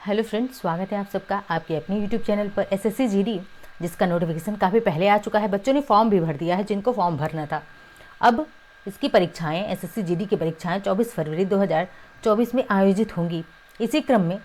Hello friends, स्वागत है आप सबका आपके अपने यूट्यूब चैनल पर एसएससी जीडी, जिसका नोटिफिकेशन काफ़ी पहले आ चुका है। बच्चों ने फॉर्म भी भर दिया है जिनको फॉर्म भरना था। अब इसकी परीक्षाएं, एसएससी जीडी की परीक्षाएं 24 फरवरी 2024 में आयोजित होंगी। इसी क्रम में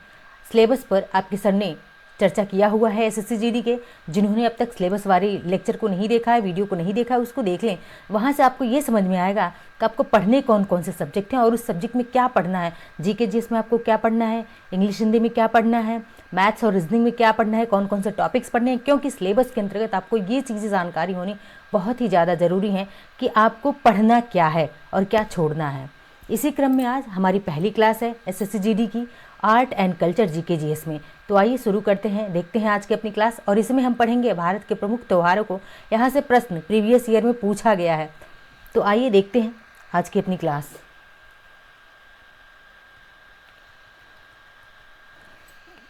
सिलेबस पर आपके सर ने चर्चा किया हुआ है। एसएससी जीडी के जिन्होंने अब तक सिलेबस वाले लेक्चर को नहीं देखा है, वीडियो को नहीं देखा है, उसको देख लें। वहाँ से आपको ये समझ में आएगा कि आपको पढ़ने कौन कौन से सब्जेक्ट हैं और उस सब्जेक्ट में क्या पढ़ना है। जीके जीएस में आपको क्या पढ़ना है, इंग्लिश हिंदी में क्या पढ़ना है, मैथ्स और रीजनिंग में क्या पढ़ना है, कौन कौन से टॉपिक्स पढ़ने हैं। क्योंकि सिलेबस के अंतर्गत आपको ये चीज़ें जानकारी होनी बहुत ही ज़्यादा ज़रूरी है कि आपको पढ़ना क्या है और क्या छोड़ना है। इसी क्रम में आज हमारी पहली क्लास है एसएससी जीडी की, art and culture GK GS में। तो आइए शुरू करते हैं, देखते हैं आज की अपनी क्लास। और इसमें हम पढ़ेंगे भारत के प्रमुख त्योहारों को। यहाँ से प्रश्न प्रीवियस ईयर में पूछा गया है। तो आइए देखते हैं आज की अपनी क्लास।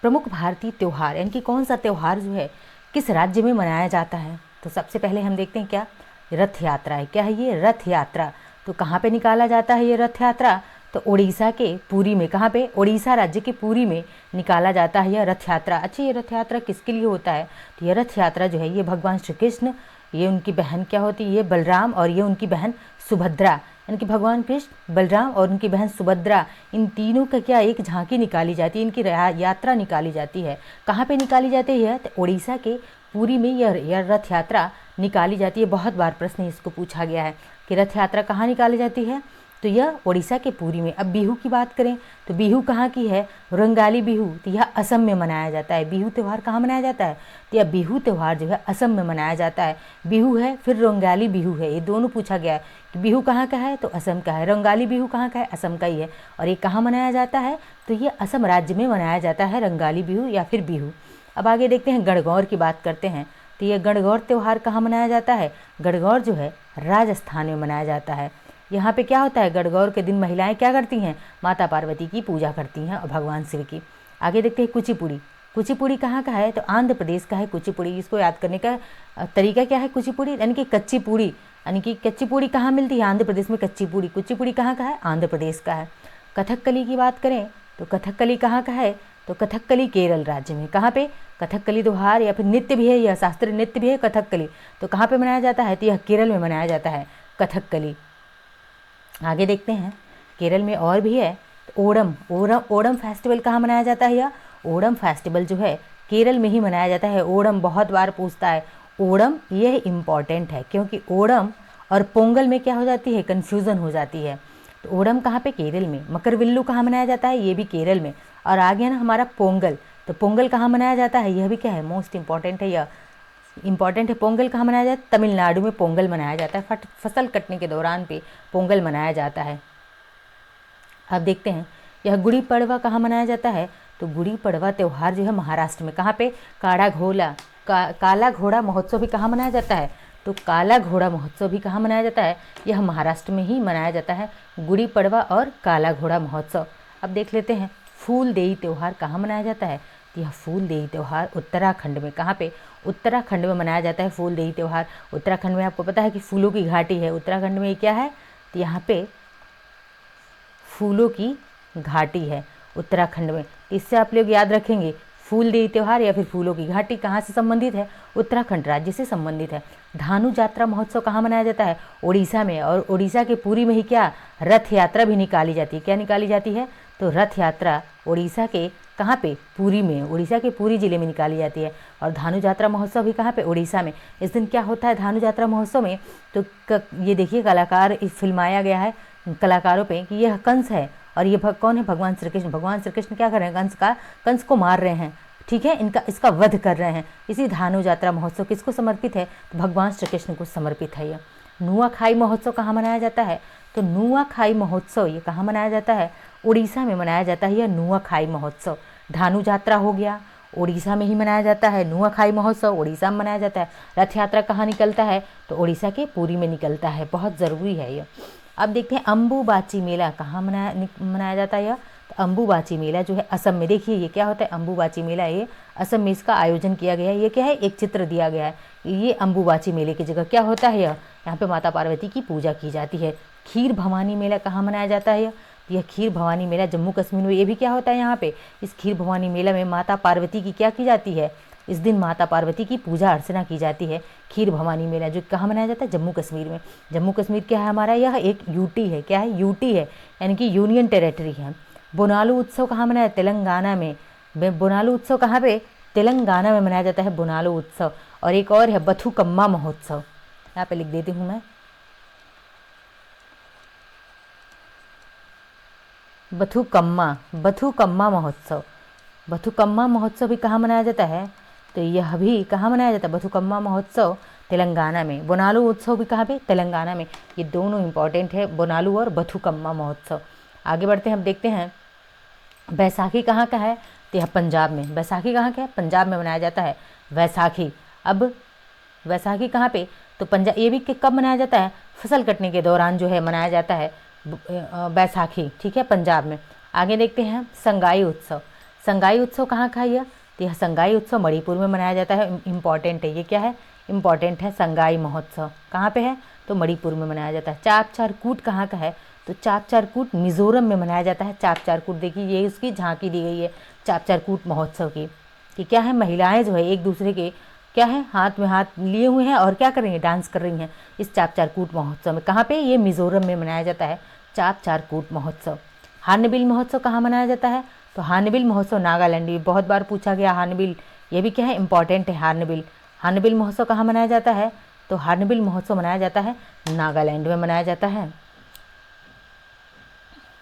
प्रमुख भारतीय त्योहार, यानी कि कौन सा त्यौहार जो है किस राज्य में मनाया जाता है। तो सबसे पहले हम देखते हैं क्या रथ यात्रा है। क्या है ये रथ यात्रा? तो कहाँ पे निकाला जाता है ये रथ यात्रा? तो उड़ीसा के पुरी में। कहाँ पे? उड़ीसा राज्य के पुरी में निकाला जाता है यह रथ यात्रा। अच्छा, ये रथ यात्रा किसके लिए होता है? तो ये रथ यात्रा जो है ये भगवान श्री कृष्ण, ये उनकी बहन क्या होती है, ये बलराम, और ये उनकी बहन सुभद्रा, यानी कि भगवान कृष्ण, बलराम और उनकी बहन सुभद्रा, इन तीनों का क्या एक झांकी निकाली जाती है, इनकी यात्रा निकाली जाती है। कहाँ पे निकाली जाती है? तो उड़ीसा के पुरी में यह रथ यात्रा निकाली जाती है। बहुत बार प्रश्न इसको पूछा गया है कि रथ यात्रा कहाँ निकाली जाती है। तो यह उड़ीसा के पुरी में। अब बिहू की बात करें तो बिहू कहाँ की है? रंगाली बिहू। तो यह असम में मनाया जाता है। बिहू त्यौहार कहाँ मनाया जाता है? तो यह बिहू त्यौहार जो है असम में मनाया जाता है। बिहू है, फिर रंगाली बिहू है, ये दोनों पूछा गया है कि बिहू कहाँ का है? तो असम का है। रंगाली बिहू कहाँ का है? असम का ही है। और ये कहाँ मनाया जाता है? तो ये असम राज्य में मनाया जाता है, रंगाली बिहू या फिर बिहू। अब आगे देखते हैं, गणगौर की बात करते हैं। तो यह गणगौर त्यौहार कहाँ मनाया जाता है? गणगौर जो है राजस्थान में मनाया जाता है। यहाँ पे क्या होता है? गणगौर के दिन महिलाएं क्या करती हैं? माता पार्वती की पूजा करती हैं और भगवान शिव की। आगे देखते हैं कुचिपुड़ी। कुचिपुड़ी कहाँ का है? तो आंध्र प्रदेश का है कुचिपुड़ी। इसको याद करने का तरीका क्या है? कुचिपुड़ी यानी कि कच्ची पूड़ी, यानी कि कच्ची पूड़ी कहाँ मिलती है? आंध्र प्रदेश में कच्ची पूड़ी। कुचिपुड़ी कहाँ का है? आंध्र प्रदेश का है। कथकली की बात करें तो कथकली कहाँ का है? तो कथकली केरल राज्य में। कहाँ पे? कथकली त्योहार या फिर नृत्य भी है, यह शास्त्रीय नृत्य भी है कथकली। तो कहाँ पे मनाया जाता है? तो यह केरल में मनाया जाता है कथकली। आगे देखते हैं, केरल में और भी है। तो ओणम फेस्टिवल कहाँ मनाया जाता है? यह ओणम फेस्टिवल जो है केरल में ही मनाया जाता है। ओणम बहुत बार पूछता है। ओणम यह इम्पॉर्टेंट है क्योंकि ओणम और पोंगल में क्या हो जाती है? कन्फ्यूज़न हो जाती है। तो ओणम कहाँ पे? केरल में। मकरविल्लू कहाँ मनाया जाता है? ये भी केरल में। और आ गया ना हमारा पोंगल। तो पोंगल कहाँ मनाया जाता है? यह भी क्या है? मोस्ट इम्पॉर्टेंट है, यह इम्पॉर्टेंट है। पोंगल कहाँ मनाया जाता है? तमिलनाडु में पोंगल मनाया जाता है। फसल कटने के दौरान पे पोंगल मनाया जाता है। अब देखते हैं, यह गुड़ी पड़वा कहाँ मनाया जाता है? तो गुड़ी पड़वा त्यौहार जो है महाराष्ट्र में। कहाँ पे? काला घोड़ा महोत्सव भी कहाँ मनाया जाता है? तो काला घोड़ा महोत्सव भी कहाँ मनाया जाता है? यह महाराष्ट्र में ही मनाया जाता है, गुड़ी पड़वा और काला घोड़ा महोत्सव। अब देख लेते हैं, फूल देई त्यौहार कहाँ मनाया जाता है? तो यह फूल देई त्यौहार उत्तराखंड में। कहाँ पे? उत्तराखंड में मनाया जाता है फूल देई त्यौहार। उत्तराखंड में आपको पता है कि फूलों की घाटी है। उत्तराखंड में क्या है? तो यहाँ पे फूलों की घाटी है उत्तराखंड में। इससे आप लोग याद रखेंगे, फूल देई त्यौहार या फिर फूलों की घाटी कहाँ से संबंधित है? उत्तराखंड राज्य से संबंधित है। धानु यात्रा महोत्सव कहाँ मनाया जाता है? उड़ीसा में। और उड़ीसा के पुरी में ही क्या रथ यात्रा भी निकाली जाती है। क्या निकाली जाती है? तो रथ यात्रा उड़ीसा के कहाँ पे? पुरी में। उड़ीसा के पुरी जिले में निकाली जाती है। और धानु यात्रा महोत्सव भी कहाँ पे? उड़ीसा में। इस दिन क्या होता है धानु यात्रा महोत्सव में? तो ये देखिए, कलाकार इस फिल्माया गया है कलाकारों पे कि यह कंस है और ये कौन है? भगवान श्री कृष्ण। भगवान श्री कृष्ण क्या कर रहे हैं? कंस को मार रहे हैं, ठीक है, इसका वध कर रहे हैं। इसी धानु यात्रा महोत्सव किसको समर्पित है? तो भगवान श्री कृष्ण को समर्पित है यह। नुआखाई महोत्सव कहाँ मनाया जाता है? तो नुआखाई महोत्सव ये कहाँ मनाया जाता है? उड़ीसा में मनाया जाता है यह नुआखाई महोत्सव। धानु यात्रा हो गया, उड़ीसा में ही मनाया जाता है। नुआखाई महोत्सव उड़ीसा में मनाया जाता है। रथ यात्रा कहाँ निकलता है? तो उड़ीसा के पुरी में निकलता है। बहुत ज़रूरी है यह। अब देखते हैं, अम्बुबाची मेला कहाँ मनाया जाता है? यह तो अम्बुबाची मेला जो है असम में। देखिए ये क्या होता है? अम्बुबाची मेला ये असम में इसका आयोजन किया गया है। ये क्या है? एक चित्र दिया गया है। ये अम्बुबाची मेले की जगह क्या होता है? यहाँ पे माता पार्वती की पूजा की जाती है। खीर भवानी मेला कहाँ मनाया जाता है? यह खीर भवानी मेला जम्मू कश्मीर में, ये भी क्या होता है यहाँ पे, इस खीर भवानी मेला में माता पार्वती की क्या की जाती है, इस दिन माता पार्वती की पूजा अर्चना की जाती है। खीर भवानी मेला जो कहाँ मनाया जाता है, जम्मू कश्मीर में। जम्मू कश्मीर क्या है हमारा, यह एक यूटी है, क्या है, यूटी है, यानी कि यूनियन टेरेटरी है। बोनालू उत्सव कहाँ मनाया, तेलंगाना में। बोनालू उत्सव कहाँ पे, तेलंगाना में मनाया जाता है बोनालू उत्सव। और एक और है बथुकम्मा महोत्सव, यहाँ पे लिख देती हूँ मैं, बथुकम्मा महोत्सव। बथुकम्मा महोत्सव भी कहाँ मनाया जाता है, तो यह भी कहाँ मनाया जाता है, बथुकम्मा महोत्सव तेलंगाना में। बोनालू उत्सव भी कहाँ पे, तेलंगाना में। ये दोनों इंपॉर्टेंट है, बोनालू और बथुकम्मा महोत्सव। आगे बढ़ते हैं, हम देखते हैं बैसाखी कहाँ का है, तो यह पंजाब में। बैसाखी कहाँ का है, पंजाब में मनाया जाता है बैसाखी। अब बैसाखी कहाँ पे, तो पंजाब, ये भी कब मनाया जाता है, फसल कटने के दौरान जो है मनाया जाता है बैसाखी, ठीक है, पंजाब में। आगे देखते हैं संगाई उत्सव। संगाई उत्सव कहाँ का है यह, तो यह संगाई उत्सव मणिपुर में मनाया जाता है, इम्पॉर्टेंट है, ये क्या है, इम्पॉर्टेंट है। संगाई महोत्सव कहाँ पे है, तो मणिपुर में मनाया जाता है। चाप चार कूट कहाँ का है, तो चाप चार कूट मिज़ोरम में मनाया जाता है। चाप चार कूट देखिए, ये उसकी झांकी दी गई है चाप चार कूट महोत्सव की, कि क्या है, महिलाएं जो है एक दूसरे के क्या है, हाथ में हाथ लिए हुए हैं और क्या कर रही हैं, डांस कर रही हैं इस चाप चार कूट महोत्सव में। कहाँ पे, ये मिज़ोरम में मनाया जाता है चाप चार कूट महोत्सव। हार्नबिल महोत्सव कहाँ मनाया जाता है, तो हार्नबिल महोत्सव नागालैंड, ये बहुत बार पूछा गया हार्नबिल, ये भी क्या है, इंपॉर्टेंट है हार्नबिल। हार्नबिल महोत्सव कहाँ मनाया जाता है, तो हार्नबिल महोत्सव मनाया जाता है नागालैंड में मनाया जाता है।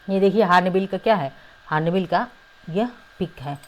ये देखिए हार्नबिल का क्या है, हार्नबिल का यह पिक है,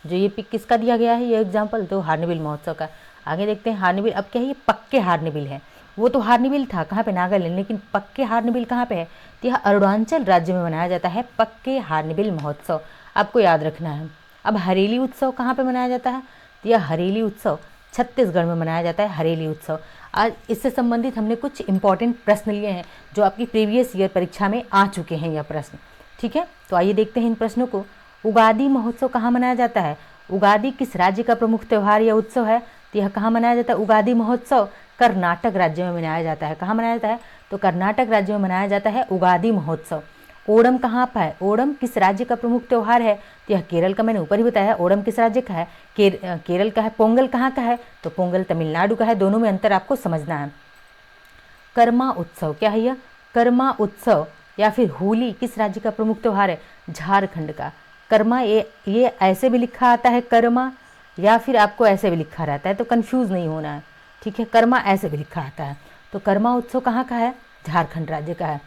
जो ये पिक किसका दिया गया है, ये एग्जाम्पल तो हार्नबिल महोत्सव का। आगे देखते हैं हार्नबिल, अब क्या है, ये पक्के हार्नबिल है। वो तो हार्नबिल था कहाँ पे, नागालैंड, लेकिन पक्के हार्नबिल कहाँ पे है, तो यह अरुणाचल राज्य में मनाया जाता है पक्के हार्नबिल महोत्सव, आपको याद रखना है। अब हरेली उत्सव कहाँ पे मनाया जाता है, तो यह हरेली उत्सव छत्तीसगढ़ में मनाया जाता है, हरेली उत्सव। आज इससे संबंधित हमने कुछ इंपॉर्टेंट प्रश्न लिए हैं जो आपकी प्रीवियस ईयर परीक्षा में आ चुके हैं यह प्रश्न, ठीक है। तो आइए देखते हैं इन प्रश्नों को। उगादी महोत्सव कहाँ मनाया जाता है, उगादी किस राज्य का प्रमुख त्यौहार या उत्सव है, तो यह कहाँ मनाया जाता है, उगादी महोत्सव कर्नाटक राज्य में मनाया जाता है। कहाँ मनाया जाता है, तो कर्नाटक राज्य में मनाया जाता है उगादी महोत्सव। ओणम कहाँ पर है, ओणम किस राज्य का प्रमुख त्यौहार है, तो यह केरल का, मैंने ऊपर ही बताया ओणम किस राज्य का है, केरल का है। पोंगल कहाँ का है, तो पोंगल तमिलनाडु का है। दोनों में अंतर आपको समझना है। कर्मा उत्सव क्या है यह, कर्मा उत्सव या फिर होली किस राज्य का प्रमुख त्यौहार है, झारखंड का। कर्मा ये ऐसे भी लिखा आता है कर्मा, या फिर आपको ऐसे भी लिखा रहता है, तो कंफ्यूज नहीं होना है, ठीक है। कर्मा ऐसे भी लिखा आता है, तो कर्मा उत्सव कहाँ का है, झारखंड राज्य का है।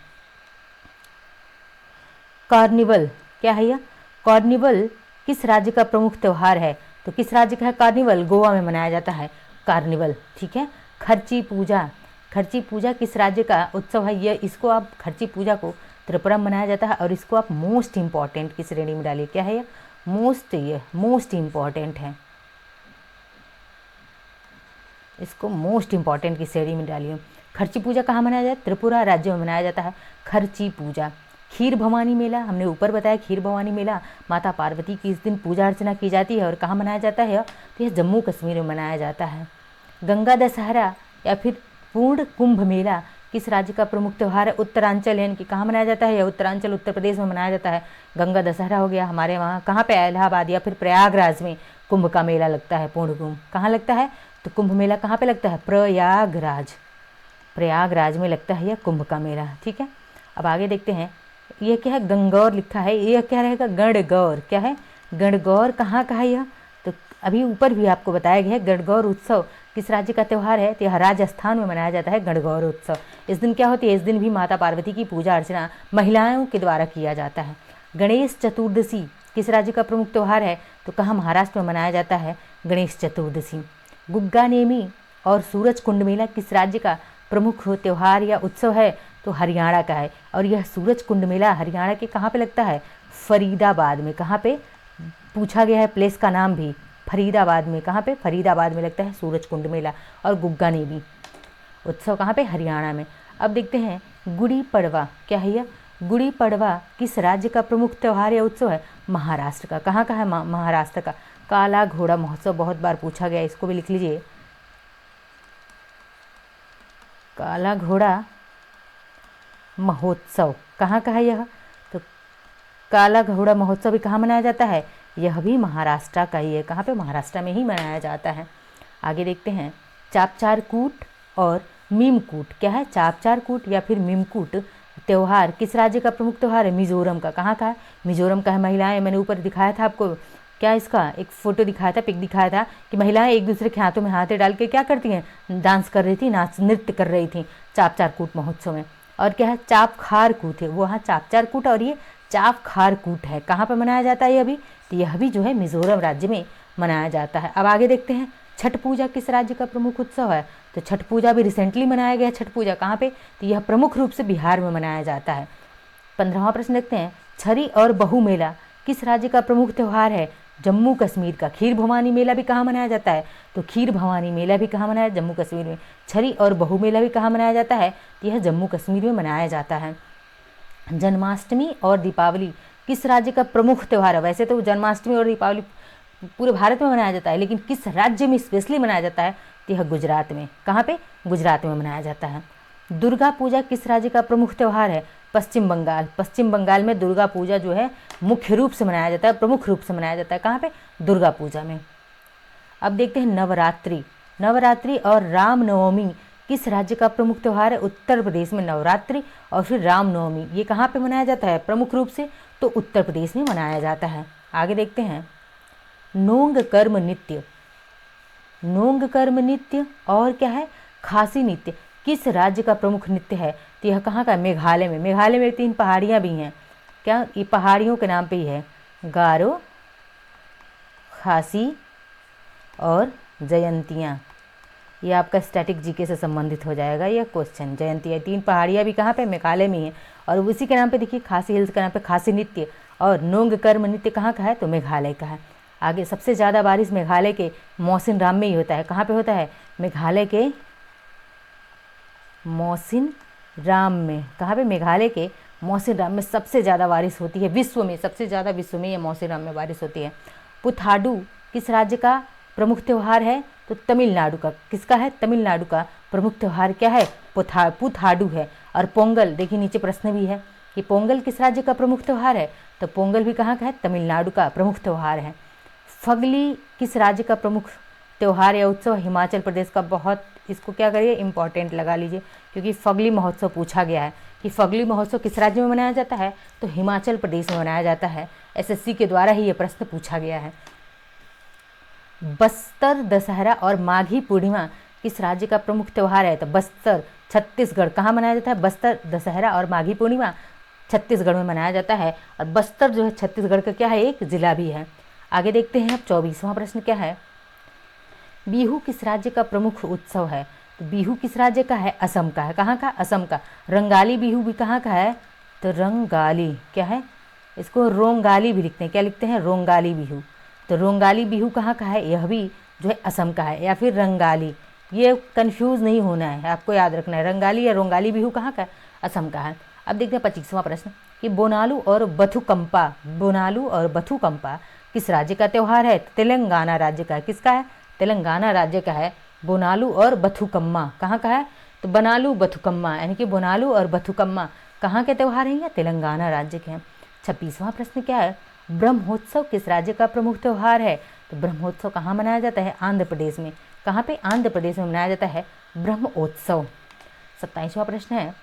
कार्निवल क्या है यह, कार्निवल किस राज्य का प्रमुख त्यौहार है, तो किस राज्य का है कार्निवल, गोवा में मनाया जाता है कार्निवल, ठीक है। खर्ची पूजा, खर्ची पूजा किस राज्य का उत्सव है, यह इसको आप खर्ची पूजा को त्रिपुरा में मनाया जाता है, और इसको आप मोस्ट इम्पॉर्टेंट की श्रेणी में डालिए, क्या है यह, ये मोस्ट इम्पॉर्टेंट है, इसको मोस्ट इम्पॉर्टेंट की श्रेणी में डालिए। खर्ची पूजा कहाँ मनाया जाता है, त्रिपुरा राज्य में मनाया जाता है खर्ची पूजा। खीर भवानी मेला हमने ऊपर बताया, खीर भवानी मेला माता पार्वती की इस दिन पूजा अर्चना की जाती है, और कहाँ मनाया जाता है, तो यह जम्मू कश्मीर में मनाया जाता है। गंगा दशहरा या फिर पूर्ण कुंभ मेला किस राज्य का प्रमुख त्यौहार है, उत्तरांचल, यानी कि कहाँ मनाया जाता है, या उत्तरांचल उत्तर प्रदेश में मनाया जाता है। गंगा दशहरा हो गया हमारे वहाँ, कहाँ पे, इलाहाबाद या फिर प्रयागराज में कुंभ का मेला लगता है, पूर्ण कुंभ कहाँ लगता है, तो कुंभ मेला कहाँ पे लगता है, प्रयागराज, प्रयागराज में लगता है यह कुंभ का मेला, ठीक है। अब आगे देखते हैं, यह क्या है, गणगौर लिखा है, यह क्या रहेगा, गणगौर, क्या है, गणगौर कहाँ का है यह, तो अभी ऊपर भी आपको बताया गया है। गणगौर उत्सव किस राज्य का त्यौहार है, तो यह राजस्थान में मनाया जाता है गणगौर उत्सव। इस दिन क्या होती है, इस दिन भी माता पार्वती की पूजा अर्चना महिलाओं के द्वारा किया जाता है। गणेश चतुर्दशी किस राज्य का प्रमुख त्यौहार है, तो कहाँ, महाराष्ट्र में मनाया जाता है गणेश चतुर्दशी। गुग्गा नेमी और सूरज कुंड मेला किस राज्य का प्रमुख त्यौहार या उत्सव है, तो हरियाणा का है, और यह सूरज कुंड मेला हरियाणा के कहाँ पे लगता है, फरीदाबाद में। कहाँ पे पूछा गया है प्लेस का नाम भी, फरीदाबाद में, कहाँ पे, फरीदाबाद में लगता है सूरज कुंड मेला। और गुग्गा नेमी उत्सव कहाँ पे, हरियाणा में। अब देखते हैं गुड़ी पड़वा क्या है यह, गुड़ी पड़वा किस राज्य का प्रमुख त्यौहार या उत्सव है, महाराष्ट्र का। कहाँ का है, महाराष्ट्र का। काला घोड़ा महोत्सव बहुत बार पूछा गया, इसको भी लिख लीजिए, काला घोड़ा महोत्सव कहाँ का है यह, तो काला घोड़ा महोत्सव भी कहाँ मनाया जाता है? यह भी महाराष्ट्र का ही है। कहाँ पे? महाराष्ट्र में ही मनाया जाता है। आगे देखते हैं, चापचारकूट और मीमकूट क्या है? चापचारकूट या फिर मीमकूट त्यौहार किस राज्य का प्रमुख त्यौहार है? मिजोरम का। कहाँ का है? मिजोरम का है। महिलाएं, मैंने ऊपर दिखाया था आपको, क्या इसका एक फोटो दिखाया था, पिक दिखाया था कि महिलाएं एक दूसरे के हाथों में हाथ डाल के क्या करती हैं? डांस कर रही थी, नाच नृत्य कर रही थी चापचारकूट महोत्सव में। और क्या है? चापखारकूट है। वो हाँ चापचारकूट और ये चापखारकूट है। कहाँ पर मनाया जाता है? यह भी, तो यह भी जो है मिजोरम राज्य में मनाया जाता है। अब आगे देखते हैं, छठ पूजा किस राज्य का प्रमुख उत्सव है? तो छठ पूजा भी रिसेंटली मनाया गया। छठ पूजा कहाँ पे? तो यह प्रमुख रूप से बिहार में मनाया जाता है। 15वां प्रश्न देखते हैं, छरी और बहु मेला किस राज्य का प्रमुख त्यौहार है? जम्मू कश्मीर का। खीर भवानी मेला भी कहाँ मनाया जाता है? तो खीर भवानी मेला भी कहाँ मनाया? जम्मू कश्मीर में। छरी और बहु मेला भी कहाँ मनाया जाता है? तो यह जम्मू कश्मीर में मनाया जाता है। जन्माष्टमी और दीपावली किस राज्य का प्रमुख त्यौहार है? वैसे तो जन्माष्टमी और दीपावली पूरे भारत में मनाया जाता है, लेकिन किस राज्य में स्पेशली मनाया जाता है? तो यह गुजरात में। कहाँ पे? गुजरात में मनाया जाता है। दुर्गा पूजा किस राज्य का प्रमुख त्यौहार है? पश्चिम बंगाल। पश्चिम बंगाल में दुर्गा पूजा जो है मुख्य रूप से मनाया जाता है, प्रमुख रूप से मनाया जाता है। कहाँ पे? दुर्गा पूजा में। अब देखते हैं नवरात्रि। नवरात्रि और रामनवमी किस राज्य का प्रमुख त्यौहार है? उत्तर प्रदेश में नवरात्रि और फिर रामनवमी, ये कहाँ पे मनाया जाता है प्रमुख रूप से? तो उत्तर प्रदेश में मनाया जाता है। आगे देखते हैं, नोंग कर्म नृत्य। नोंग कर्म नृत्य और क्या है? खासी नृत्य किस राज्य का प्रमुख नृत्य है? तो यह कहाँ का? मेघालय में। मेघालय में 3 पहाड़ियाँ भी हैं। क्या? ये पहाड़ियों के नाम पे ही है, गारो, खासी और जयंतियाँ। ये आपका स्टैटिक जीके से संबंधित हो जाएगा यह क्वेश्चन। जयंतियाँ 3 पहाड़ियाँ भी कहाँ पे? मेघालय में ही है। और उसी के नाम पे देखिए, खासी हिल्स के नाम पे खासी नृत्य और नोंग कर्म नृत्य कहाँ का है? तो मेघालय का है। आगे, सबसे ज़्यादा बारिश मेघालय के मौसिन राम में ही होता है। कहाँ पे होता है? मेघालय के मौसिन राम में। कहाँ पे? मेघालय के मौसिन राम में सबसे ज़्यादा बारिश होती है विश्व में। सबसे ज़्यादा विश्व में ये मौसिन राम में बारिश होती है। पुथाडू किस राज्य का प्रमुख त्यौहार है? तो तमिलनाडु का। किसका है? तमिलनाडु का प्रमुख त्यौहार क्या है? पुथाडू है। और पोंगल, देखिए नीचे प्रश्न भी है कि पोंगल किस राज्य का प्रमुख त्यौहार है? तो पोंगल भी कहाँ का है? तमिलनाडु का प्रमुख त्यौहार है। फगली किस राज्य का प्रमुख त्यौहार या उत्सव? हिमाचल प्रदेश का। बहुत इसको क्या करिए, इंपॉर्टेंट लगा लीजिए, क्योंकि फगली महोत्सव पूछा गया है कि फगली महोत्सव किस राज्य में मनाया जाता है? तो हिमाचल प्रदेश में मनाया जाता है। एसएससी के द्वारा ही ये प्रश्न पूछा गया है। बस्तर दशहरा और माघी पूर्णिमा किस राज्य का प्रमुख त्यौहार है? तो बस्तर, छत्तीसगढ़। कहाँ मनाया जाता है? बस्तर दशहरा और माघी पूर्णिमा छत्तीसगढ़ में मनाया जाता है। और बस्तर जो है छत्तीसगढ़ का क्या है? एक जिला भी है। आगे देखते हैं, अब 24वां प्रश्न क्या है? बिहू किस राज्य का प्रमुख उत्सव है? तो बिहू किस राज्य का है? असम का है। कहाँ का? असम का। रंगाली बिहू भी कहाँ का है? तो रंगाली क्या है? इसको रोंगाली भी लिखते हैं। क्या लिखते हैं? रोंगाली बिहू। तो रोंगाली बिहू कहाँ का है? यह भी जो है असम का है, या फिर रंगाली। ये कंफ्यूज नहीं होना है, आपको याद रखना है, रंगाली या रोंगाली बिहू कहाँ का है? असम का है। अब देखते हैं 25वां प्रश्न कि बोनालू और बथुकंपा, बोनालू और बथुकंपा किस राज्य का त्यौहार है? तेलंगाना राज्य का है। किसका है? तेलंगाना राज्य का है। बोनालू और बथुकम्मा कहाँ का है? तो बनालू बथुकम्मा, यानी कि बोनालू और बथुकम्मा कहाँ के त्यौहार हैं? या तेलंगाना राज्य के हैं। 26वां प्रश्न क्या है? ब्रह्मोत्सव किस राज्य का प्रमुख त्यौहार है? तो ब्रह्मोत्सव कहाँ मनाया जाता है? आंध्र प्रदेश में। कहाँ पे? आंध्र प्रदेश में मनाया जाता है ब्रह्मोत्सव। 27वां प्रश्न है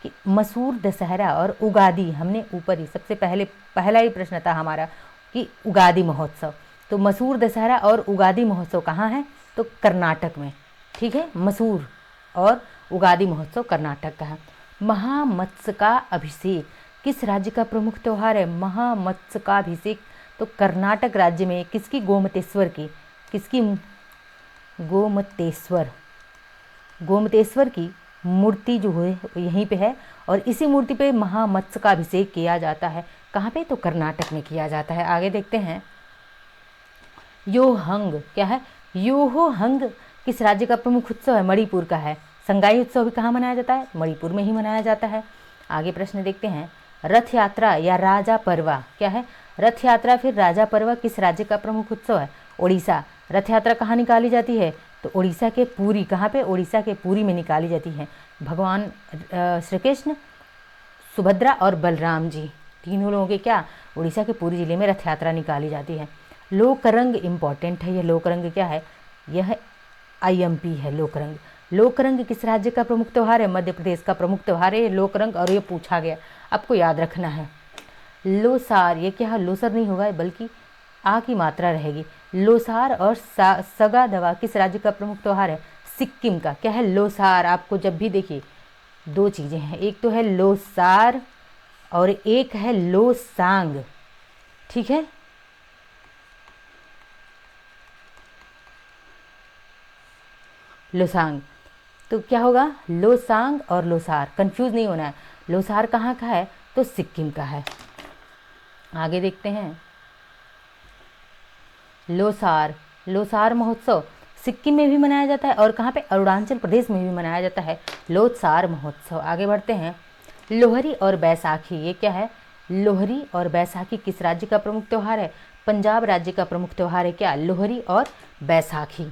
कि मसूर दशहरा और उगादी, हमने ऊपर ही सबसे पहला ही प्रश्न था हमारा कि उगादी महोत्सव, तो मसूर दशहरा और उगादी महोत्सव कहाँ है? तो कर्नाटक में। ठीक है, मसूर और उगादी महोत्सव कर्नाटक का है। महामत्स्य का अभिषेक किस राज्य का प्रमुख त्यौहार है? महामत्स्य का अभिषेक तो कर्नाटक राज्य में। किसकी? गोमतेश्वर की। किसकी? गोमतेश्वर की मूर्ति जो है यहीं पे है, और इसी मूर्ति पे महामत्स्य का अभिषेक किया जाता है। कहाँ पे? तो कर्नाटक में किया जाता है। आगे देखते हैं, योहंग क्या है? योहंग किस राज्य का प्रमुख उत्सव है? मणिपुर का है। संगाई उत्सव भी कहाँ मनाया जाता है? मणिपुर में ही मनाया जाता है। आगे प्रश्न देखते हैं, रथ यात्रा या राजा परवा क्या है? रथ यात्रा फिर राजा परवा किस राज्य का प्रमुख उत्सव है? ओडिशा। रथ यात्रा कहाँ निकाली जाती है? तो ओडिशा के पुरी। कहाँ पे? ओडिशा के पुरी में निकाली जाती है। भगवान श्री कृष्ण, सुभद्रा और बलराम जी तीनों लोगों के क्या, उड़ीसा के पूरी जिले में रथ यात्रा निकाली जाती है। लोकरंग इम्पॉर्टेंट है, यह लोकरंग क्या है, यह IMP है लोकरंग। लोकरंग किस राज्य का प्रमुख त्यौहार है, मध्य प्रदेश का प्रमुख त्यौहार है लोकरंग, और ये पूछा गया, आपको याद रखना है। लोसार, ये क्या है, लोसर नहीं होगा बल्कि आ की मात्रा रहेगी। लोसार और सगा दवा किस राज्य का प्रमुख त्यौहार है, सिक्किम का। क्या है, लोसार। आपको जब भी देखिए दो चीज़ें हैं, एक तो है लोसार और एक है लोसांग, ठीक है। लोसांग, तो क्या होगा, लोसांग और लोसार, कंफ्यूज नहीं होना है। लोसार कहाँ का है, तो सिक्किम का है। आगे देखते हैं, लोसार, लोसार महोत्सव सिक्किम में भी मनाया जाता है और कहाँ पे, अरुणाचल प्रदेश में भी मनाया जाता है लोसार महोत्सव। आगे बढ़ते हैं, लोहरी और बैसाखी, ये क्या है, लोहरी और बैसाखी किस राज्य का प्रमुख त्यौहार है, पंजाब राज्य का प्रमुख त्यौहार है क्या, लोहरी और बैसाखी।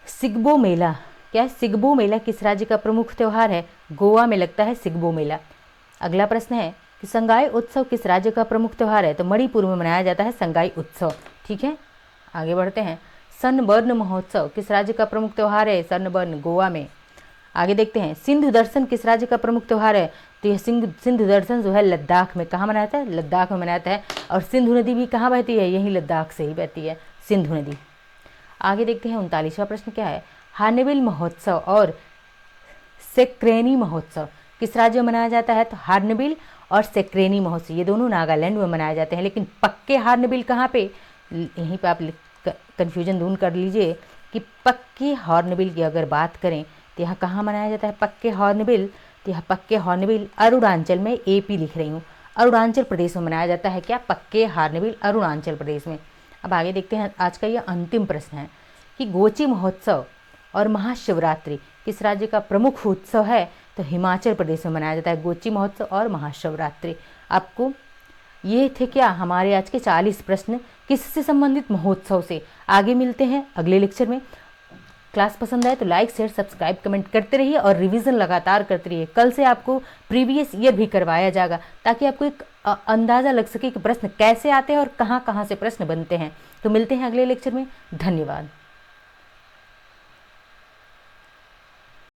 सिग्बो मेला, क्या है, सिग्बो मेला किस राज्य का प्रमुख त्यौहार है, गोवा में लगता है सिग्बो मेला। अगला प्रश्न है कि संगाई उत्सव किस राज्य का प्रमुख त्यौहार है, तो मणिपुर में मनाया जाता है संगाई उत्सव, ठीक है। आगे बढ़ते हैं, सनबर्न महोत्सव किस राज्य का प्रमुख त्यौहार है, सनबर्न गोवा में। आगे देखते हैं, सिंधु दर्शन किस राज्य का प्रमुख त्यौहार है, तो यह सिंधु दर्शन जो है लद्दाख में, कहाँ मनाता है, लद्दाख में मनाता है। और सिंधु नदी भी कहाँ बहती है, यही लद्दाख से ही बहती है सिंधु नदी। आगे देखते हैं 39वां प्रश्न क्या है, हार्नबिल महोत्सव और सेक्रेनी महोत्सव किस राज्य में मनाया जाता है, तो हार्नबिल और सेक्रेनी महोत्सव ये दोनों नागालैंड में मनाए जाते हैं। लेकिन पक्के हार्नबिल कहाँ पे, यहीं पे आप कन्फ्यूजन दूर कर लीजिए कि पक्के हॉर्नबिल की अगर बात करें तो यहाँ कहाँ मनाया जाता है पक्के हॉर्नबिल, तो यहाँ पक्के हॉर्नबिल अरुणाचल में, AP लिख रही हूँ, अरुणाचल प्रदेश में मनाया जाता है क्या, पक्के हॉर्नबिल अरुणाचल प्रदेश में। अब आगे देखते हैं, आज का यह अंतिम प्रश्न है कि गोची महोत्सव और महाशिवरात्रि किस राज्य का प्रमुख उत्सव है, तो हिमाचल प्रदेश में मनाया जाता है गोची महोत्सव और महाशिवरात्रि। आपको ये थे क्या हमारे आज के 40 प्रश्न किससे संबंधित, महोत्सव से। आगे मिलते हैं अगले लेक्चर में। क्लास पसंद आए तो लाइक शेयर सब्सक्राइब कमेंट करते रहिए और रिवीजन लगातार करते रहिए। कल से आपको प्रीवियस ईयर भी करवाया जाएगा ताकि आपको एक अंदाज़ा लग सके कि प्रश्न कैसे आते हैं और कहाँ कहाँ से प्रश्न बनते हैं। तो मिलते हैं अगले लेक्चर में, धन्यवाद।